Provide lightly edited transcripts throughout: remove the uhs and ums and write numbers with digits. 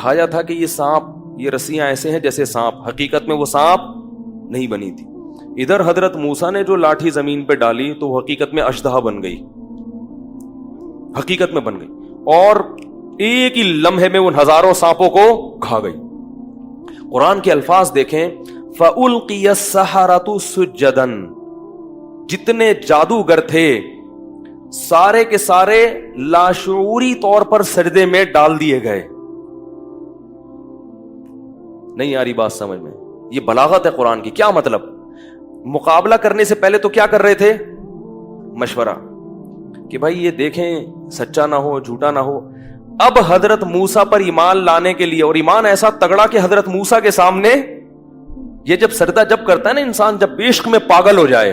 کھایا تھا کہ یہ سانپ، یہ رسیاں ایسے ہیں جیسے سانپ، حقیقت میں وہ سانپ نہیں بنی تھی. ادھر حضرت موسیٰ نے جو لاٹھی زمین پہ ڈالی تو وہ حقیقت میں اشدہا بن گئی، حقیقت میں بن گئی، اور ایک ہی لمحے میں ان ہزاروں سانپوں کو کھا گئی. قرآن کے الفاظ دیکھیں، فَأُلْقِيَ السَّحَرَةُ سُجَّدًا، جتنے جادوگر تھے سارے کے سارے لاشعوری طور پر سجدے میں ڈال دیے گئے. نہیں آ رہی بات سمجھ میں؟ یہ بلاغت ہے قرآن کی. کیا مطلب؟ مقابلہ کرنے سے پہلے تو کیا کر رہے تھے؟ مشورہ، کہ بھائی یہ دیکھیں سچا نہ ہو، جھوٹا نہ ہو. اب حضرت موسیٰ پر ایمان لانے کے لیے، اور ایمان ایسا تگڑا کہ حضرت موسیٰ کے سامنے یہ جب سجدہ جب کرتا ہے نا انسان، جب عشق میں پاگل ہو جائے،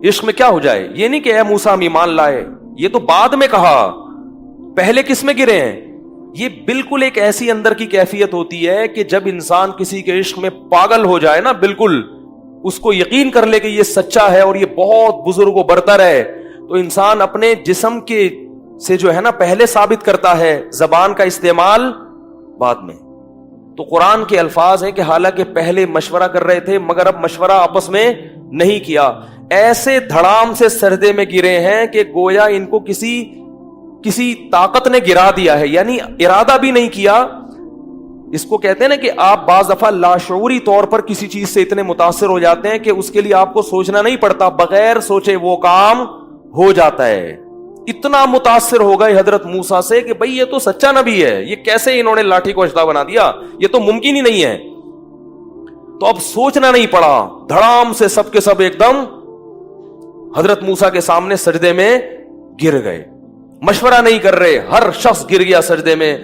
عشق میں کیا ہو جائے، یہ نہیں کہ اے موسیٰ ہم ایمان لائے، یہ تو بعد میں کہا، پہلے کس میں گرے ہیں؟ یہ بالکل ایک ایسی اندر کی کیفیت ہوتی ہے کہ جب انسان کسی کے عشق میں پاگل ہو جائے نا، بالکل اس کو یقین کر لے کہ یہ سچا ہے اور یہ بہت بزرگ و برتر ہے، تو انسان اپنے جسم کے سے جو ہے نا پہلے ثابت کرتا ہے، زبان کا استعمال بعد میں. تو قرآن کے الفاظ ہیں کہ حالانکہ پہلے مشورہ کر رہے تھے مگر اب مشورہ آپس میں نہیں کیا، ایسے دھڑام سے سجدے میں گرے ہیں کہ گویا ان کو کسی طاقت نے گرا دیا ہے، یعنی ارادہ بھی نہیں کیا. اس کو کہتے ہیں نا کہ آپ بعض دفعہ لاشعوری طور پر کسی چیز سے اتنے متاثر ہو جاتے ہیں کہ اس کے لیے آپ کو سوچنا نہیں پڑتا، بغیر سوچے وہ کام ہو جاتا ہے. اتنا متاثر ہو گئے حضرت موسیٰ سے کہ بھئی یہ تو سچا نبی ہے، یہ کیسے انہوں نے لاٹھی کو اشدہا بنا دیا، یہ تو ممکن ہی نہیں ہے. تو اب سوچنا نہیں پڑا، دھڑام سے سب کے سب ایک دم حضرت موسیٰ کے سامنے سجدے میں گر گئے. مشورہ نہیں کر رہے، ہر شخص گر گیا سجدے میں،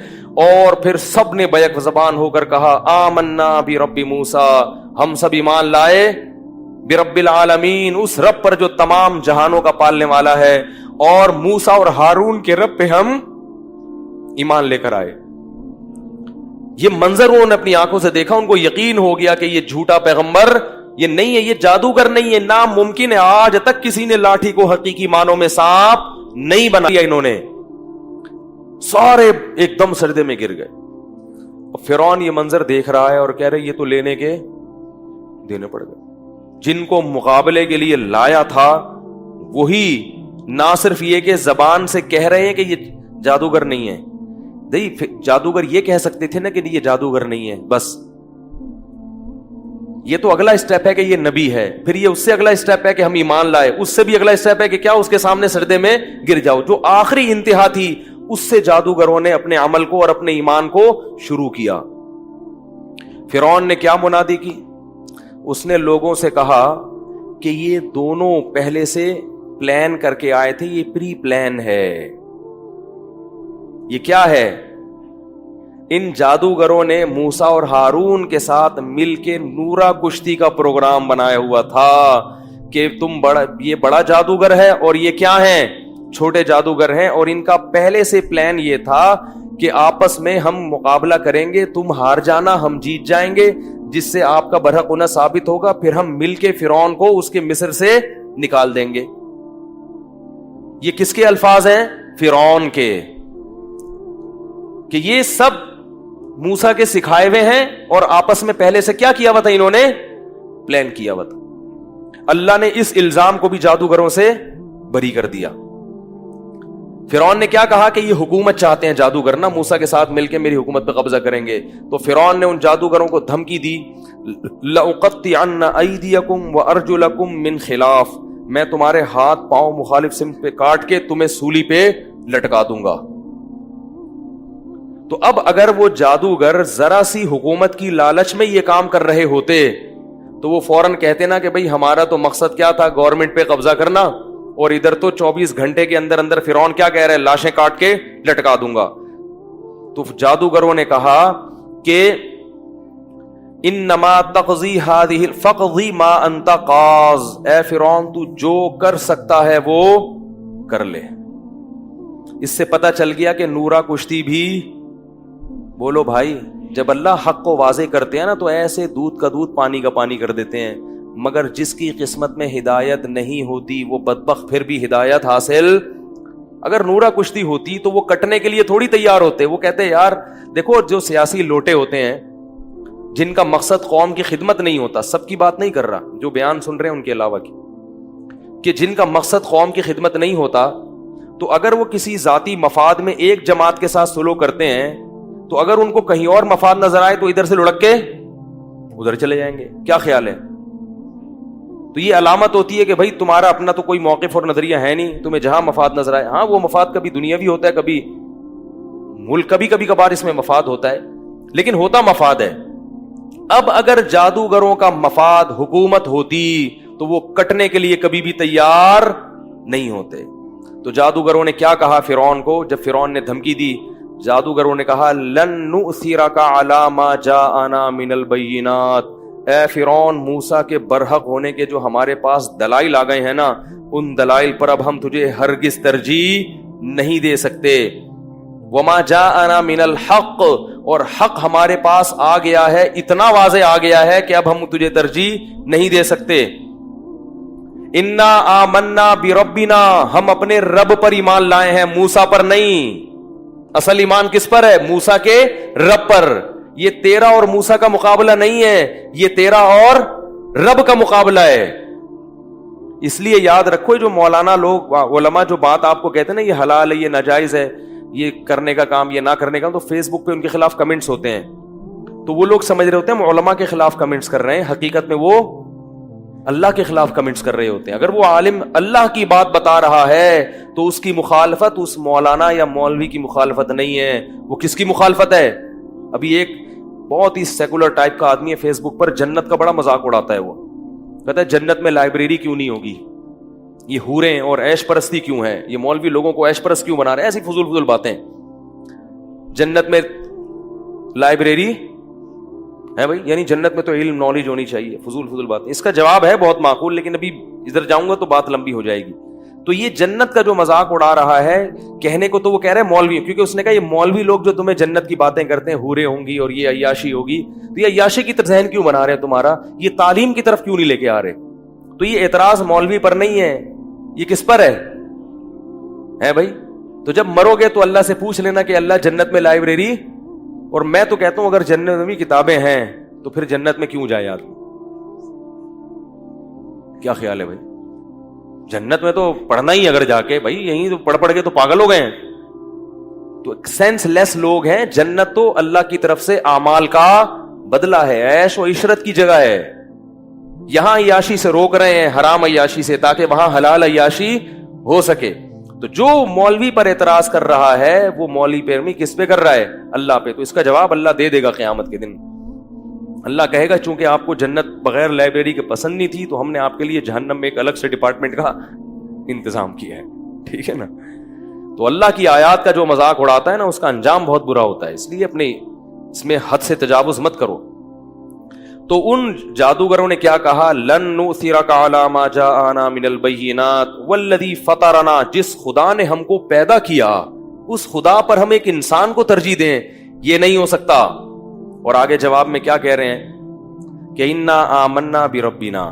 اور پھر سب نے بیک زبان ہو کر کہا آمنا برب موسیٰ، ہم سب ایمان لائے برب العالمین، اس رب پر جو تمام جہانوں کا پالنے والا ہے، اور موسیٰ اور ہارون کے رب پہ ہم ایمان لے کر آئے. یہ منظر انہوں نے اپنی آنکھوں سے دیکھا، ان کو یقین ہو گیا کہ یہ جھوٹا پیغمبر یہ نہیں ہے، یہ جادوگر نہیں ہے، ناممکن ہے، آج تک کسی نے لاٹھی کو حقیقی معنوں میں سانپ نہیں بنایا. انہوں نے سارے ایک دم سجدے میں گر گئے. فرعون یہ منظر دیکھ رہا ہے اور کہہ رہے یہ تو لینے کے دینے پڑ گئے. جن کو مقابلے کے لیے لایا تھا وہی نہ صرف یہ کہ زبان سے کہہ رہے ہیں کہ یہ جادوگر نہیں ہے، نہیں جادوگر یہ کہہ سکتے تھے نا کہ یہ جادوگر نہیں ہے، بس یہ تو اگلا اسٹیپ ہے کہ یہ نبی ہے، پھر یہ اس سے اگلا اسٹیپ ہے کہ ہم ایمان لائے، اس سے بھی اگلا اسٹیپ ہے کہ کیا اس کے سامنے سجدے میں گر جاؤ. جو آخری انتہا تھی اس سے جادوگروں نے اپنے عمل کو اور اپنے ایمان کو شروع کیا. فرعون نے کیا منادی کی؟ اس نے لوگوں سے کہا کہ یہ دونوں پہلے سے پلان کر کے آئے تھے، یہ پری پلان ہے. یہ کیا ہے؟ ان جادوگروں نے موسیٰ اور ہارون کے ساتھ مل کے نورا کشتی کا پروگرام بنایا ہوا تھا کہ یہ بڑا جادوگر ہے اور یہ کیا ہیں؟ چھوٹے جادوگر ہیں. اور ان کا پہلے سے پلان یہ تھا کہ آپس میں ہم مقابلہ کریں گے، تم ہار جانا ہم جیت جائیں گے، جس سے آپ کا برحق ہونا ثابت ہوگا، پھر ہم مل کے فرعون کو اس کے مصر سے نکال دیں گے. یہ کس کے الفاظ ہیں؟ فرعون کے، کہ یہ سب موسیٰ کے سکھائے ہوئے ہیں اور آپس میں پہلے سے کیا کیا ہوا تھا، انہوں نے پلان کیا ہوا تھا. اللہ نے اس الزام کو بھی جادوگروں سے بری کر دیا. فرعون نے کیا کہا کہ یہ حکومت چاہتے ہیں جادوگر، نا موسیٰ کے ساتھ مل کے میری حکومت پہ قبضہ کریں گے. تو فرعون نے ان جادوگروں کو دھمکی دی، لَأُقَطِّعَنَّ أَيْدِيَكُمْ وَأَرْجُلَكُمْ مِنْ خِلَافٍ، میں تمہارے ہاتھ پاؤں مخالف سمت پہ کاٹ کے تمہیں سولی پہ لٹکا دوں گا. تو اب اگر وہ جادوگر ذرا سی حکومت کی لالچ میں یہ کام کر رہے ہوتے تو وہ فوراً کہتے نا کہ بھئی ہمارا تو مقصد کیا تھا، گورنمنٹ پہ قبضہ کرنا، اور ادھر تو 24 گھنٹے کے اندر اندر فرعون کیا کہہ رہے ہیں، لاشیں کاٹ کے لٹکا دوں گا. تو جادوگروں نے کہا کہ انما تقضی هذه فقضی ما انت قاض، اے فرعون تو جو کر سکتا ہے وہ کر لے. اس سے پتہ چل گیا کہ نورا کشتی بھی، بولو بھائی، جب اللہ حق کو واضح کرتے ہیں نا تو ایسے دودھ کا دودھ پانی کا پانی کر دیتے ہیں، مگر جس کی قسمت میں ہدایت نہیں ہوتی وہ بدبخت پھر بھی ہدایت حاصل اگر نورا کشتی ہوتی تو وہ کٹنے کے لیے تھوڑی تیار ہوتے. وہ کہتے یار دیکھو جو سیاسی لوٹے ہوتے ہیں جن کا مقصد قوم کی خدمت نہیں ہوتا, سب کی بات نہیں کر رہا, جو بیان سن رہے ہیں ان کے علاوہ کی, کہ جن کا مقصد قوم کی خدمت نہیں ہوتا, تو اگر وہ کسی ذاتی مفاد میں ایک جماعت کے ساتھ سلوک کرتے ہیں تو اگر ان کو کہیں اور مفاد نظر آئے تو ادھر سے لڑک کے ادھر چلے جائیں گے. کیا خیال ہے؟ تو یہ علامت ہوتی ہے کہ بھائی تمہارا اپنا تو کوئی موقف اور نظریہ ہے نہیں, تمہیں جہاں مفاد نظر آئے. ہاں وہ مفاد کبھی دنیاوی ہوتا ہے, کبھی ملک, کبھی کبھار اس میں مفاد ہوتا ہے, لیکن ہوتا مفاد ہے. اب اگر جادوگروں کا مفاد حکومت ہوتی تو وہ کٹنے کے لیے کبھی بھی تیار نہیں ہوتے. تو جادوگروں نے کیا کہا فرعون کو جب فرعون نے دھمکی دی؟ جادوگروں نے کہا لن نؤثرک علی ما جاءنا من البینات, اے فرعون موسیٰ کے برحق ہونے کے جو ہمارے پاس دلائل آ گئے ہیں نا, ان دلائل پر اب ہم تجھے ہرگز ترجیح نہیں دے سکتے. وما جاءنا من الحق, اور حق ہمارے پاس آ گیا ہے, اتنا واضح آ گیا ہے کہ اب ہم تجھے ترجیح نہیں دے سکتے. انا آمنا بربنا, ہم اپنے رب پر ایمان لائے ہیں, موسیٰ پر نہیں. اصل ایمان کس پر ہے؟ موسیٰ کے رب پر. یہ تیرا اور موسیٰ کا مقابلہ نہیں ہے, یہ تیرا اور رب کا مقابلہ ہے. اس لیے یاد رکھو جو مولانا لوگ علماء جو بات آپ کو کہتے ہیں نا یہ حلال ہے, یہ ناجائز ہے, یہ کرنے کا کام, یہ نہ کرنے کا, تو فیس بک پہ ان کے خلاف کمنٹس ہوتے ہیں, تو وہ لوگ سمجھ رہے ہوتے ہیں علماء کے خلاف کمنٹس کر رہے ہیں, حقیقت میں وہ اللہ کے خلاف کمنٹس کر رہے ہوتے ہیں. اگر وہ عالم اللہ کی بات بتا رہا ہے تو اس کی مخالفت اس مولانا یا مولوی کی مخالفت نہیں ہے, وہ کس کی مخالفت ہے؟ ابھی ایک بہت ہی سیکولر ٹائپ کا آدمی ہے فیس بک پر, جنت کا بڑا مذاق اڑاتا ہے. وہ کہتا ہے جنت میں لائبریری کیوں نہیں ہوگی, یہ حوریں اور عیش پرستی کیوں ہے, یہ مولوی لوگوں کو عیش پرست کیوں بنا رہے ہیں, ایسی فضول باتیں. جنت میں لائبریری ہے بھائی, یعنی جنت میں تو علم نالج ہونی چاہیے, فضول بات. اس کا جواب ہے بہت معقول, لیکن ابھی ادھر جاؤں گا تو بات لمبی ہو جائے گی. تو یہ جنت کا جو مذاق اڑا رہا ہے کہنے کو تو وہ کہہ رہے ہیں مولوی, کیونکہ اس نے کہا یہ مولوی لوگ جو تمہیں جنت کی باتیں کرتے ہیں, حوریں ہوں گی اور یہ عیاشی ہوگی, تو یہ عیاشی کی طرف ذہن کیوں بنا رہے ہیں تمہارا, یہ تعلیم کی طرف کیوں نہیں لے کے آ رہے؟ تو یہ اعتراض مولوی پر نہیں ہے, یہ کس پر ہے بھائی؟ تو جب مرو گے تو اللہ سے پوچھ لینا کہ اللہ جنت میں لائبریری, اور میں تو کہتا ہوں اگر جنت میں بھی کتابیں ہیں تو پھر جنت میں کیوں جائے آدمی؟ کیا خیال ہے بھائی؟ جنت میں تو پڑھنا ہی, اگر جا کے بھائی یہیں تو پڑھ کے تو پاگل ہو گئے ہیں. تو سینس لیس لوگ ہیں. جنت تو اللہ کی طرف سے اعمال کا بدلہ ہے, عیش و عشرت کی جگہ ہے. یہاں عیاشی سے روک رہے ہیں, حرام عیاشی سے, تاکہ وہاں حلال عیاشی ہو سکے. تو جو مولوی پر اعتراض کر رہا ہے وہ مولوی پیروی کس پہ کر رہا ہے؟ اللہ پہ. تو اس کا جواب اللہ دے دے گا قیامت کے دن. اللہ کہے گا چونکہ آپ کو جنت بغیر لائبریری کے پسند نہیں تھی تو ہم نے آپ کے لیے جہنم میں ایک الگ سے ڈپارٹمنٹ کا انتظام کیا ہے. ٹھیک ہے نا؟ تو اللہ کی آیات کا جو مذاق اڑاتا ہے نا اس کا انجام بہت برا ہوتا ہے. اس لیے اپنے اس میں حد سے تجاوز مت کرو. تو ان جادوگروں نے کیا کہا؟ لن نؤثرک علی ما جاءنا من البینات والذی فطرنا, جس خدا نے ہم کو پیدا کیا اس خدا پر ہم ایک انسان کو ترجیح دیں, یہ نہیں ہو سکتا. اور آگے جواب میں کیا کہہ رہے ہیں کہ انا آمنا بربنا,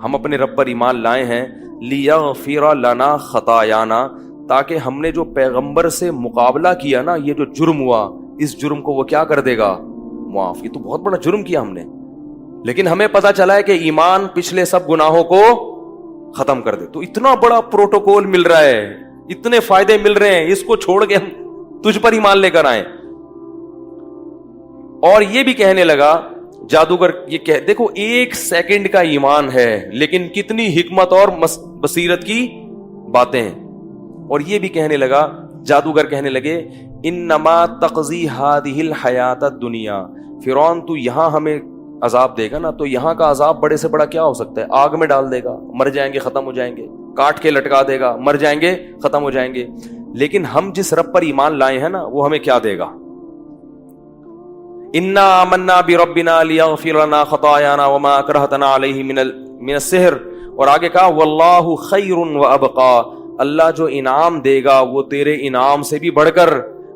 ہم اپنے رب پر ایمان لائے ہیں, لیغفر لنا خطایانا, تاکہ ہم نے جو پیغمبر سے مقابلہ کیا نا, یہ جو جرم ہوا, اس جرم کو وہ کیا کر دے گا؟ معاف. یہ تو بہت بڑا جرم کیا ہم نے, لیکن ہمیں پتا چلا ہے کہ ایمان پچھلے سب گناہوں کو ختم کر دے. تو اتنا بڑا پروٹوکول مل رہا ہے, اتنے فائدے مل رہے ہیں, اس کو چھوڑ کے ہم تجھ پر ایمان لے کر آئیں. اور یہ بھی کہنے لگا جادوگر, یہ دیکھو 1 سیکنڈ کا ایمان ہے لیکن کتنی حکمت اور بصیرت کی باتیں ہیں. اور یہ بھی کہنے لگا, جادوگر کہنے لگے انما تقضی ہذہ الحیات الدنیا, فرعون تو یہاں ہمیں عذاب دے گا نا تو یہاں کا عذاب بڑے سے بڑا کیا ہو سکتا ہے؟ آگ میں ڈال دے گا, مر جائیں گے, ختم ہو جائیں گے. کاٹ کے لٹکا دے گا, مر جائیں گے, ختم ہو جائیں گے. لیکن ہم جس رب پر ایمان لائے ہیں نا وہ ہمیں کیا دے گا؟ انا آمنا بربنا لیغفر لنا خطایانا وما اکرہتنا علیہ من السحر. اور آگے کہا واللہ خیر وابقا, اللہ جو انعام دے گا وہ تیرے انعام سے بھی بڑھ کر,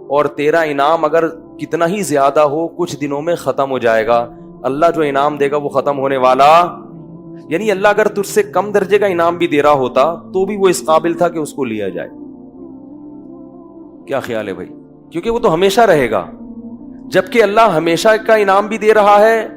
اور تیرا انعام اگر کتنا ہی زیادہ ہو کچھ دنوں میں ختم ہو جائے گا. اللہ جو انعام دے گا وہ ختم ہونے والا, یعنی اللہ اگر تجھ سے کم درجے کا انعام بھی دے رہا ہوتا تو بھی وہ اس قابل تھا کہ اس کو لیا جائے. کیا خیال ہے بھائی؟ کیونکہ وہ تو ہمیشہ رہے گا، جبکہ اللہ ہمیشہ کا انعام بھی دے رہا ہے